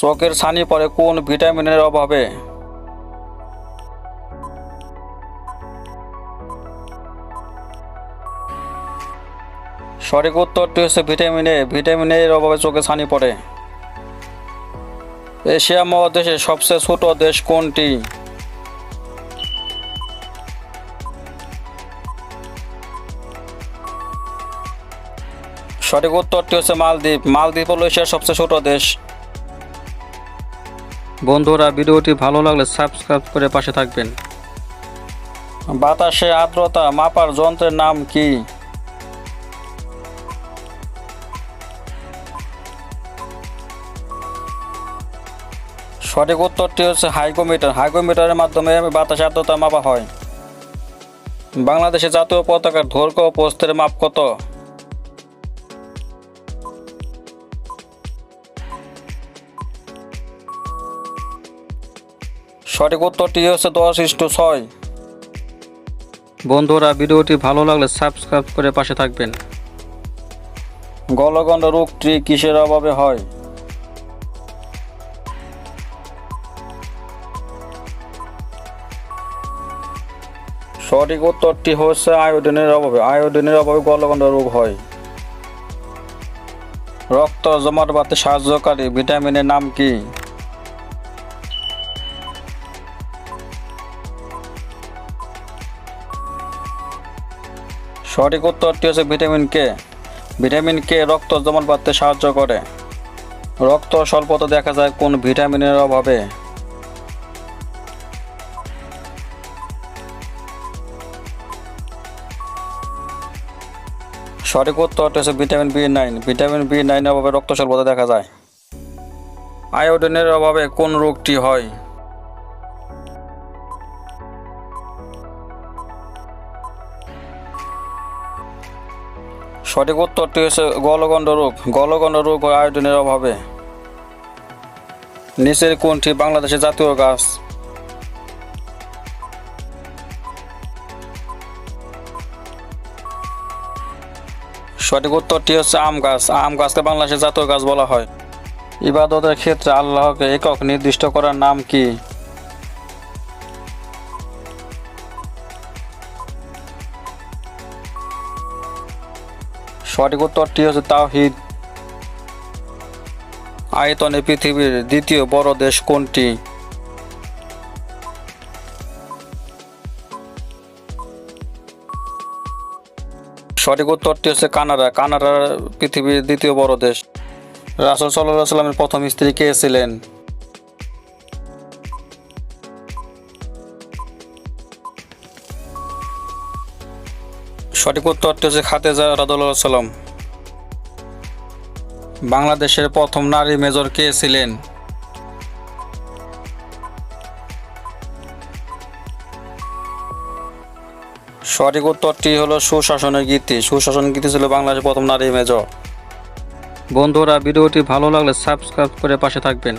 চোখের ছানি পড়ে কোন ভিটামিনের অভাবে? সঠিক উত্তরটি হচ্ছে ভিটামিন এ। ভিটামিন এর অভাবে চোখে ছানি পড়ে। এশিয়া মহাদেশের সবচেয়ে ছোট দেশ কোনটি? সঠিক উত্তরটি হচ্ছে মালদ্বীপ। মালদ্বীপ হলো এশিয়ার সবচেয়ে ছোট দেশ। বন্ধুরা, ভিডিওটি ভালো লাগলে সাবস্ক্রাইব করে পাশে থাকবেন। বাতাসে আর্দ্রতা মাপার যন্ত্রের নাম কি? সঠিক উত্তরটি হচ্ছে হাইগ্রোমিটার। হাইগ্রোমিটারের মাধ্যমে বাতাসে আর্দ্রতা মাপা হয়। বাংলাদেশের জাতীয় পতাকার দৈর্ঘ্য ও প্রস্থের মাপ কত? সঠিক উত্তরটি হচ্ছে 10:6। বন্ধুরা, ভিডিওটি ভালো লাগলে সাবস্ক্রাইব করে পাশে থাকবেন। গলগণ্ড রোগটি কিসের অভাবে হয়? সঠিক উত্তরটি হচ্ছে আয়োডিনের অভাবে। আয়োডিনের অভাবে গলগণ্ড রোগ হয়। রক্ত জমাট বাঁধতে সাহায্যকারী ভিটামিনের নাম কি? সঠিক উত্তরটি হচ্ছে ভিটামিন কে। ভিটামিন কে রক্ত জমাট বাঁধতে সাহায্য করে। রক্ত স্বল্পতা দেখা যায় কোন ভিটামিনের অভাবে? সঠিক উত্তরটি হচ্ছে ভিটামিন বি9। ভিটামিন বি9 এর অভাবে রক্ত স্বল্পতা দেখা যায়। আয়োডিনের অভাবে কোন রোগটি হয়? সঠিক উত্তরটি হচ্ছে গলগণ্ড রোগ। গলগণ্ড রোগ হয় আয়োডিনের অভাবে। নিচের কোনটি বাংলাদেশের জাতীয় গাছ? সঠিক উত্তরটি হচ্ছে আম গাছ। আম গাছকে বাংলাদেশের জাতীয় গাছ বলা হয়। ইবাদতের ক্ষেত্রে আল্লাহকে একক নির্দিষ্ট করার নাম কি? সঠিক উত্তরটি হচ্ছে তাওহীদ। আয়তনে পৃথিবীর দ্বিতীয় বড় দেশ কোনটি? সঠিক উত্তরটি হচ্ছে কানাডা। কানাডা পৃথিবীর দ্বিতীয় বড় দেশ। রাসূল সাল্লাল্লাহু আলাইহি ওয়াসাল্লামের প্রথম স্ত্রী কে ছিলেন? সঠিক উত্তরটি হচ্ছে খাদিজা রাদিয়াল্লাহু সাল্লাম। বাংলাদেশের প্রথম নারী মেজর কে ছিলেন? সঠিক উত্তরটি হলো সুশাসনের গীতি। সুশাসনের গীতি ছিল বাংলাদেশের প্রথম নারী মেজর। বন্ধুরা, ভিডিওটি ভালো লাগলে সাবস্ক্রাইব করে পাশে থাকবেন।